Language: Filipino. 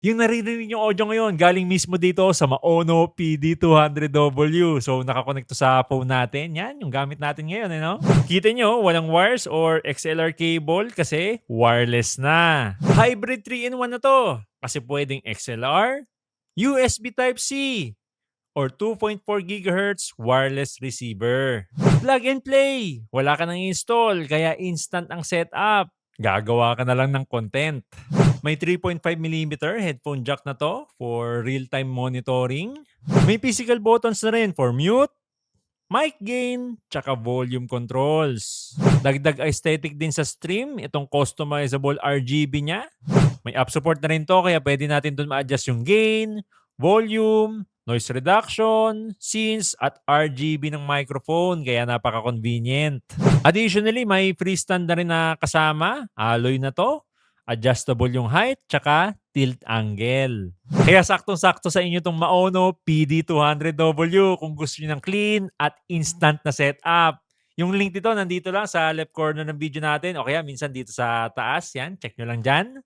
Yung naririnig yung audio ngayon galing mismo dito sa Maono PD200W. So nakakonect to sa phone natin. Yan yung gamit natin ngayon, no? Kita nyo, walang wires or XLR cable kasi wireless na. Hybrid 3-in-1 na to. Kasi pwedeng XLR, USB Type-C, or 2.4 GHz wireless receiver. Plug and play. Wala ka nang install, kaya instant ang setup. Gagawa ka na lang ng content. May 3.5mm headphone jack na to for real-time monitoring. May physical buttons na rin for mute, mic gain, tsaka volume controls. Dagdag aesthetic din sa stream, itong customizable RGB niya. May app support na rin to kaya pwede natin dun ma-adjust yung gain, volume, noise reduction, scenes, at RGB ng microphone kaya napaka-convenient. Additionally, may freestand na rin na kasama, alloy na to, adjustable yung height, tsaka tilt angle. Kaya saktong-sakto sa inyo itong Maono PD200W kung gusto niyo ng clean at instant na setup. Yung link dito nandito lang sa left corner ng video natin o kaya minsan dito sa taas. Yan, check nyo lang dyan.